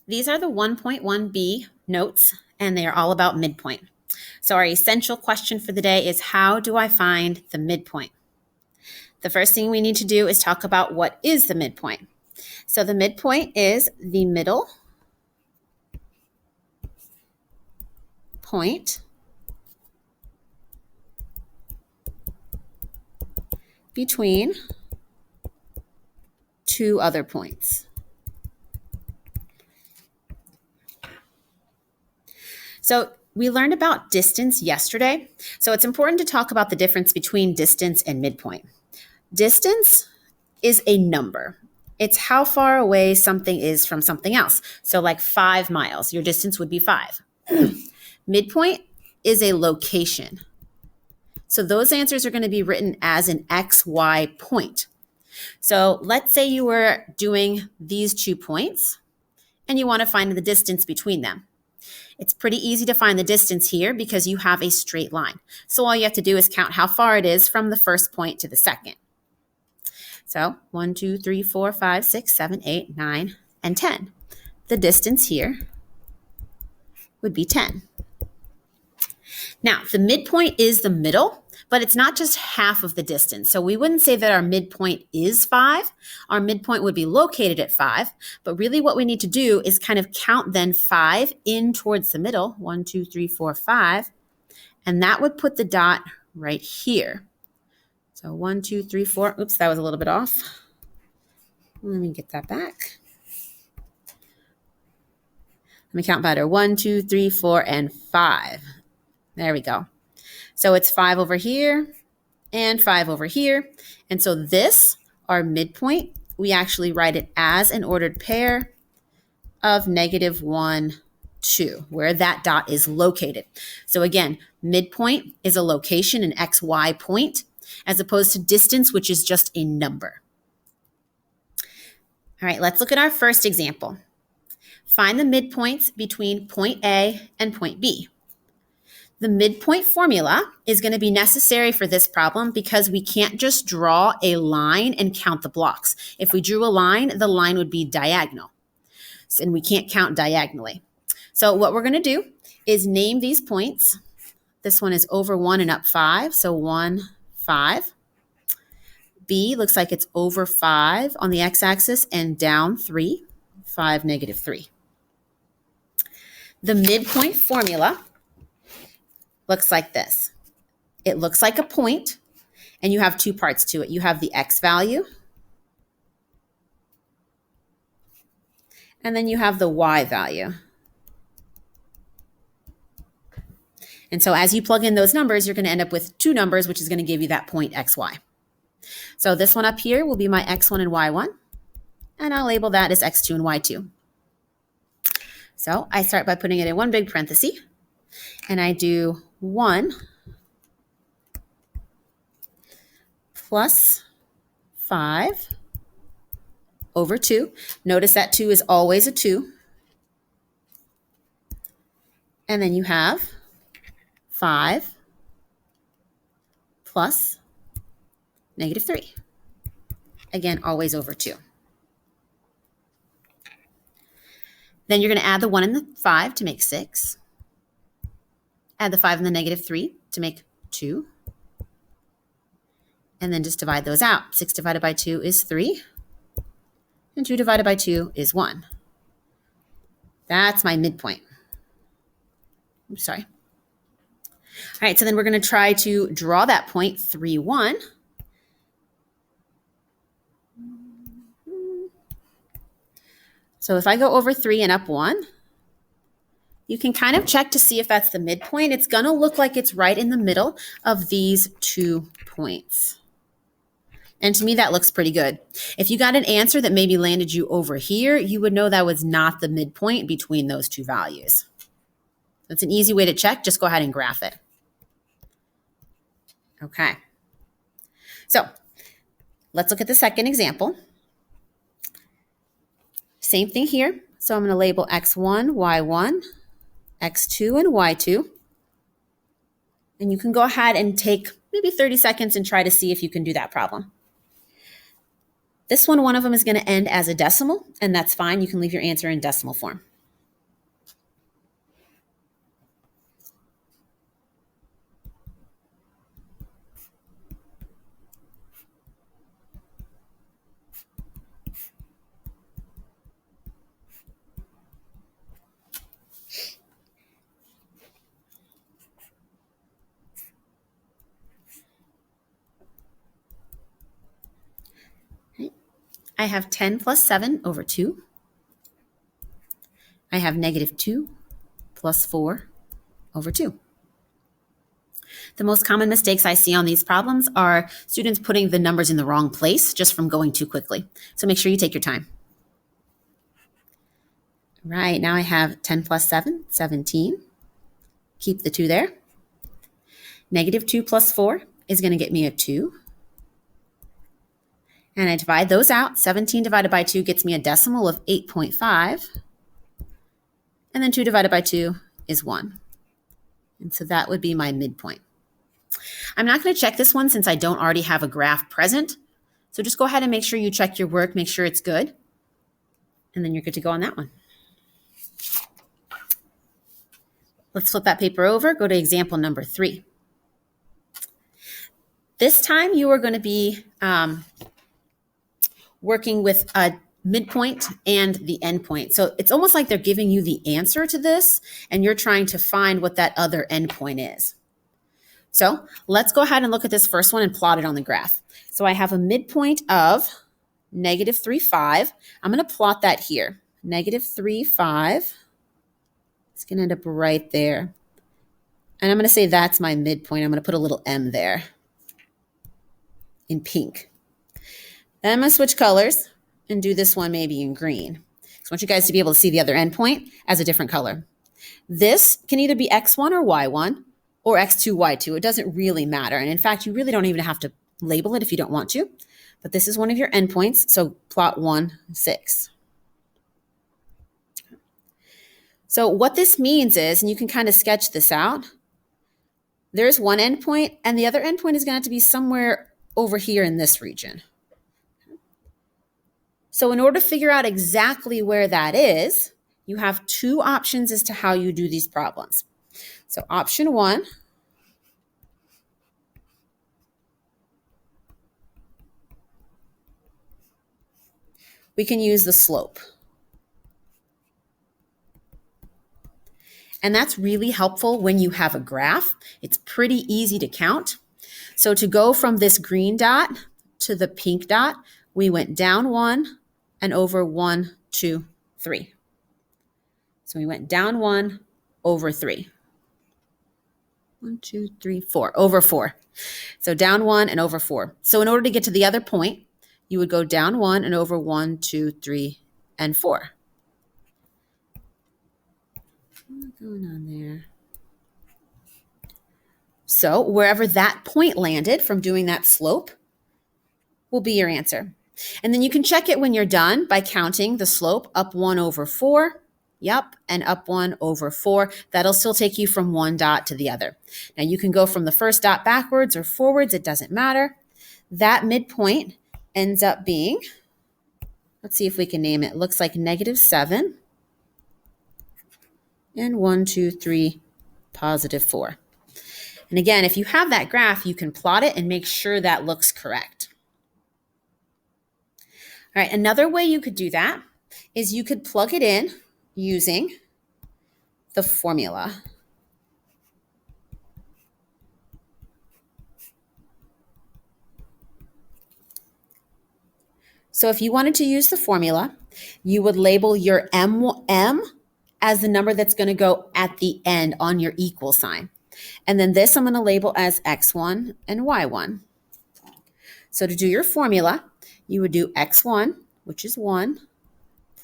These are the 1.1b notes, and they are all about midpoint. So our essential question for the day is, how do I find the midpoint? The first thing we need to do is talk about what is the midpoint. So the midpoint is the middle point between two other points. So we learned about distance yesterday, so it's important to talk about the difference between distance and midpoint. Distance is a number. It's how far away something is from something else. So like 5 miles, your distance would be 5. Midpoint is a location. So those answers are going to be written as an XY point. So let's say you were doing these 2 points and you want to find the distance between them. It's pretty easy to find the distance here because you have a straight line. So all you have to do is count how far it is from the first point to the second. So 1, 2, 3, 4, 5, 6, 7, 8, 9, and 10. The distance here would be 10. Now, the midpoint is the middle, but it's not just half of the distance. So we wouldn't say that our midpoint is 5. Our midpoint would be located at 5, but really what we need to do is kind of count then 5 in towards the middle, 1, 2, 3, 4, 5, and that would put the dot right here. So 1, 2, 3, 4, oops, that was a little bit off. Let me get that back. Let me count better, 1, 2, 3, 4, and 5. There we go. So it's 5 over here and 5 over here. And so this, our midpoint, we actually write it as an ordered pair of -1, 2, where that dot is located. So again, midpoint is a location, an XY point, as opposed to distance, which is just a number. All right, let's look at our first example. Find the midpoints between point A and point B. The midpoint formula is going to be necessary for this problem because we can't just draw a line and count the blocks. If we drew a line, the line would be diagonal, and we can't count diagonally. So what we're going to do is name these points. This one is over 1 and up 5, so 1, 5. B looks like it's over 5 on the x-axis and down 3, 5, -3. The midpoint formula looks like this. It looks like a point, and you have 2 parts to it. You have the x value, and then you have the y value. And so as you plug in those numbers, you're going to end up with 2 numbers, which is going to give you that point xy. So this one up here will be my x1 and y1, and I'll label that as x2 and y2. So I start by putting it in one big parenthesis, and I do 1 plus 5 over 2. Notice that 2 is always a 2. And then you have 5 plus -3. Again, always over 2. Then you're going to add the 1 and the 5 to make 6. Add the 5 and the -3 to make 2. And then just divide those out. 6 divided by 2 is 3. And 2 divided by 2 is 1. That's my midpoint. Oops, sorry. All right, so then we're going to try to draw that point, 3, 1. So if I go over 3 and up 1, you can kind of check to see if that's the midpoint. It's going to look like it's right in the middle of these 2 points. And to me, that looks pretty good. If you got an answer that maybe landed you over here, you would know that was not the midpoint between those 2 values. That's an easy way to check. Just go ahead and graph it. Okay. So let's look at the second example. Same thing here. So I'm going to label x1, y1, x2, and y2. And you can go ahead and take maybe 30 seconds and try to see if you can do that problem. This one of them is going to end as a decimal, and that's fine. You can leave your answer in decimal form. I have 10 plus 7 over 2. I have negative 2 plus 4 over 2. The most common mistakes I see on these problems are students putting the numbers in the wrong place just from going too quickly. So make sure you take your time. Right, now I have 10 plus 7, 17. Keep the 2 there. Negative 2 plus 4 is going to get me a 2. And I divide those out. 17 divided by 2 gets me a decimal of 8.5. And then 2 divided by 2 is 1. And so that would be my midpoint. I'm not going to check this one since I don't already have a graph present. So just go ahead and make sure you check your work, make sure it's good. And then you're good to go on that one. Let's flip that paper over, go to example number 3. This time you are going to be working with a midpoint and the endpoint. So it's almost like they're giving you the answer to this, and you're trying to find what that other endpoint is. So let's go ahead and look at this first one and plot it on the graph. So I have a midpoint of negative 3, 5. I'm going to plot that here. Negative 3, 5. It's going to end up right there. And I'm going to say that's my midpoint. I'm going to put a little M there in pink. Then I'm going to switch colors and do this one maybe in green. So I want you guys to be able to see the other endpoint as a different color. This can either be X1 or Y1 or X2, Y2. It doesn't really matter. And in fact, you really don't even have to label it if you don't want to. But this is one of your endpoints. So plot 1, 6. So what this means is, and you can kind of sketch this out, there's one endpoint and the other endpoint is going to have to be somewhere over here in this region. So in order to figure out exactly where that is, you have 2 options as to how you do these problems. So option 1, we can use the slope. And that's really helpful when you have a graph. It's pretty easy to count. So to go from this green dot to the pink dot, we went down 1 and over 1, 2, 3. So we went down 1 over 3. 1, 2, 3, 4, over 4. So down 1 and over 4. So in order to get to the other point, you would go down 1 and over 1, 2, 3, and 4. What's going on there? So wherever that point landed from doing that slope will be your answer. And then you can check it when you're done by counting the slope up 1 over 4. Yep, and up 1 over 4. That'll still take you from one dot to the other. Now you can go from the first dot backwards or forwards. It doesn't matter. That midpoint ends up being, let's see if we can name it. It looks like negative 7 and 1, 2, 3, positive 4. And again, if you have that graph, you can plot it and make sure that looks correct. All right, another way you could do that is you could plug it in using the formula. So if you wanted to use the formula, you would label your M as the number that's going to go at the end on your equal sign. And then this I'm going to label as X1 and Y1. So to do your formula, you would do X1, which is 1,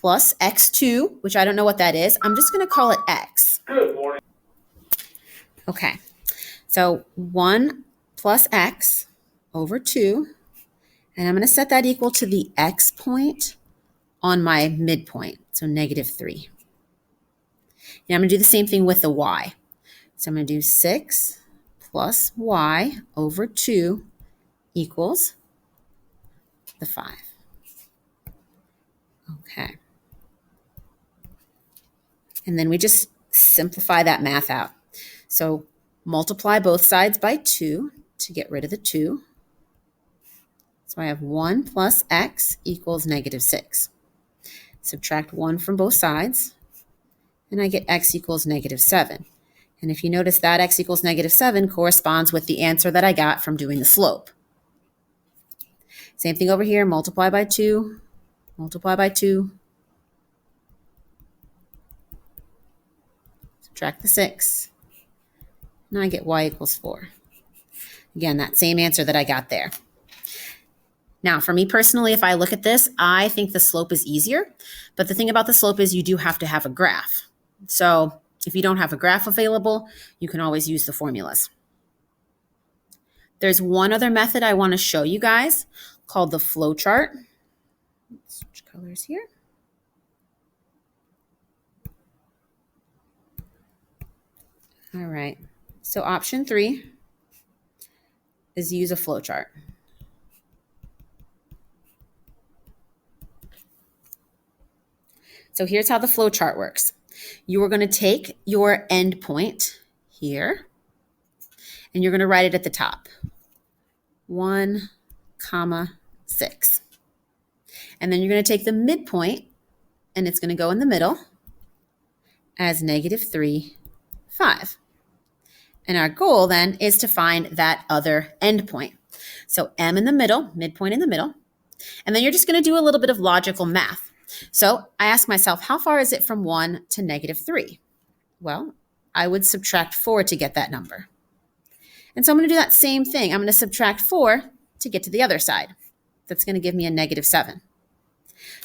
plus X2, which I don't know what that is. I'm just going to call it X. Good morning. Okay, so 1 plus X over 2, and I'm going to set that equal to the X point on my midpoint, so negative 3. Now I'm going to do the same thing with the Y. So I'm going to do 6 plus Y over 2 equals the 5. Okay. And then we just simplify that math out. So multiply both sides by 2 to get rid of the 2. So I have 1 plus X equals negative 6. Subtract 1 from both sides, and I get X equals negative 7. And if you notice that X equals negative 7 corresponds with the answer that I got from doing the slope. Same thing over here, multiply by 2 multiply by 2, subtract the 6, and I get y equals 4. Again, that same answer that I got there. Now, for me personally, if I look at this, I think the slope is easier. But the thing about the slope is you do have to have a graph. So if you don't have a graph available, you can always use the formulas. There's one other method I want to show you guys called the flow chart. Let's switch colors here. All right. So option 3 is use a flow chart. So here's how the flow chart works. You are going to take your endpoint here, and you're going to write it at the top. 1, 6. And then you're going to take the midpoint, and it's going to go in the middle as -3, 5. And our goal then is to find that other endpoint. So M in the middle, midpoint in the middle. And then you're just going to do a little bit of logical math. So I ask myself, how far is it from 1 to -3? Well, I would subtract 4 to get that number. And so I'm going to do that same thing. I'm going to subtract 4 to get to the other side. That's going to give me a -7.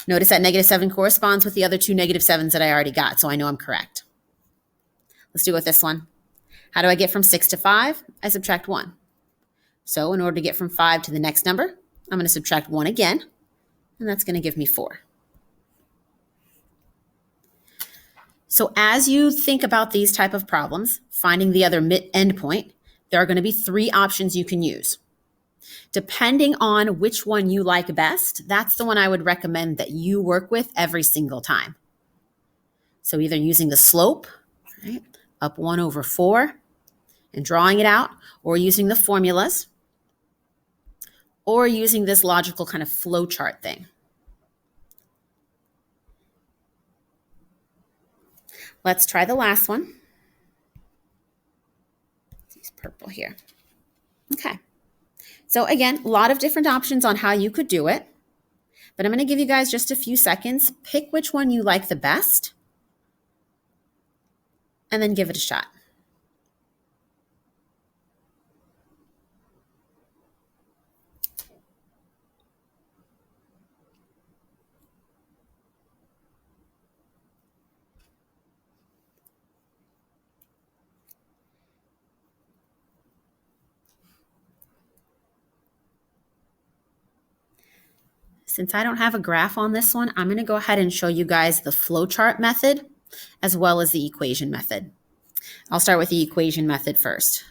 Notice that -7 corresponds with the other two -7s that I already got, so I know I'm correct. Let's do it with this one. How do I get from 6 to 5? I subtract 1. So in order to get from 5 to the next number, I'm going to subtract 1 again, and that's going to give me 4. So as you think about these type of problems, finding the other endpoint, there are going to be 3 options you can use. Depending on which one you like best, that's the one I would recommend that you work with every single time. So either using the slope, right, up 1/4, and drawing it out, or using the formulas, or using this logical kind of flow chart thing. Let's try the last one. Let's use purple here. Okay. So again, a lot of different options on how you could do it, but I'm going to give you guys just a few seconds. Pick which one you like the best, and then give it a shot. Since I don't have a graph on this one, I'm going to go ahead and show you guys the flowchart method as well as the equation method. I'll start with the equation method first.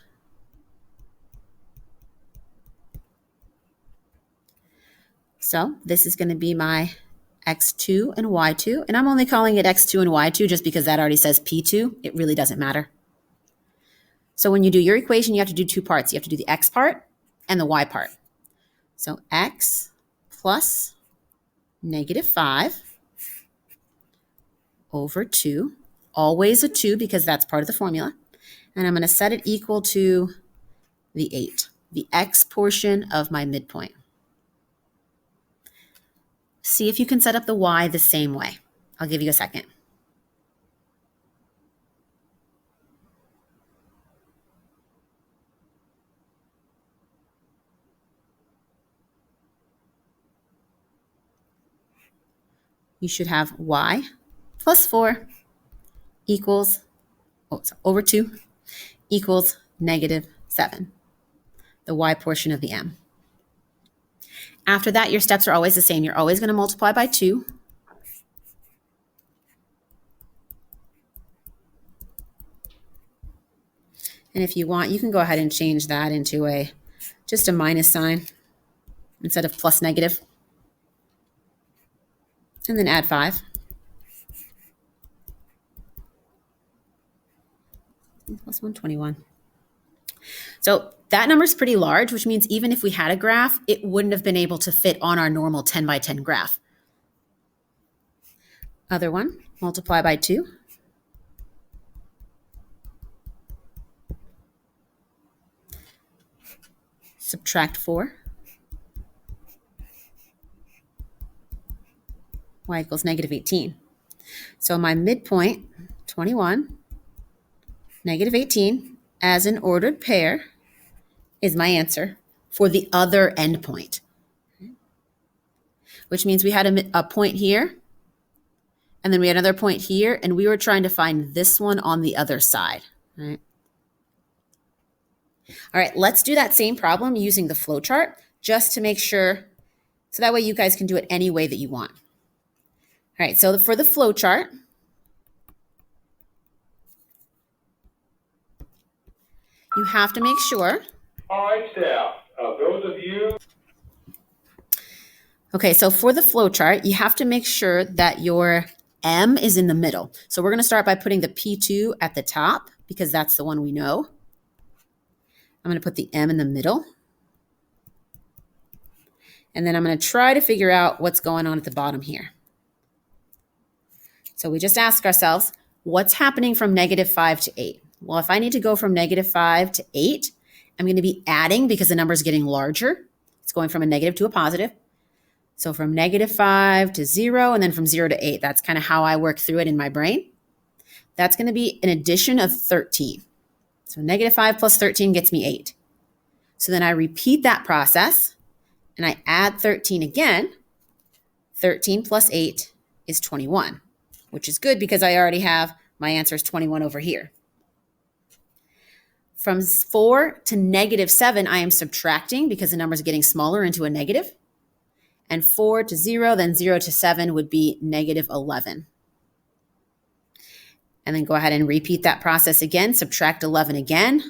So this is going to be my x2 and y2, and I'm only calling it x2 and y2 just because that already says p2. It really doesn't matter. So when you do your equation, you have to do 2 parts. You have to do the x part and the y part. So x plus -5 over 2, always a 2 because that's part of the formula. And I'm going to set it equal to the 8, the x portion of my midpoint. See if you can set up the y the same way. I'll give you a second. You should have y plus 4 equals, over 2 equals -7, the y portion of the m. After that, your steps are always the same. You're always going to multiply by 2. And if you want, you can go ahead and change that into just a minus sign instead of plus negative. And then add 5. Plus 121. So that number is pretty large, which means even if we had a graph, it wouldn't have been able to fit on our normal 10 by 10 graph. Other one, multiply by 2. Subtract 4. y equals negative 18. So my midpoint, 21, negative 18, as an ordered pair is my answer for the other endpoint, which means we had a point here, and then we had another point here, and we were trying to find this one on the other side. Right? All right, let's do that same problem using the flowchart just to make sure, so that way you guys can do it any way that you want. All right, so for the flowchart, you have to make sure. All right, staff, those of you. Okay, so for the flowchart, you have to make sure that your M is in the middle. So we're going to start by putting the P2 at the top because that's the one we know. I'm going to put the M in the middle. And then I'm going to try to figure out what's going on at the bottom here. So we just ask ourselves, what's happening from negative 5 to 8? Well, if I need to go from negative 5 to 8, I'm going to be adding because the number is getting larger. It's going from a negative to a positive. So from negative 5 to 0, and then from 0 to 8. That's kind of how I work through it in my brain. That's going to be an addition of 13. So negative 5 plus 13 gets me 8. So then I repeat that process, and I add 13 again. 13 plus 8 is 21, which is good because I already have my answer is 21 over here. From 4 to negative 7, I am subtracting because the number is getting smaller into a negative. And 4 to 0, then 0 to 7 would be negative 11. And then go ahead and repeat that process again, subtract 11 again,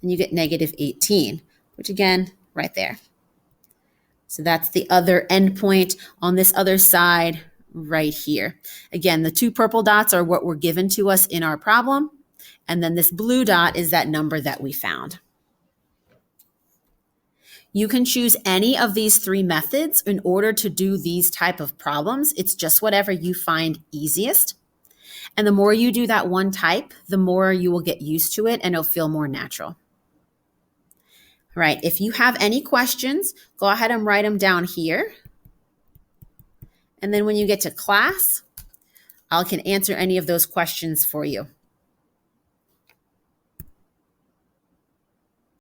and you get negative 18, which again, right there. So that's the other endpoint on this other side right here. Again, the two purple dots are what were given to us in our problem. And then this blue dot is that number that we found. You can choose any of these three methods in order to do these type of problems. It's just whatever you find easiest. And the more you do that one type, the more you will get used to it and it'll feel more natural. All right, if you have any questions, go ahead and write them down here. And then when you get to class, I can answer any of those questions for you.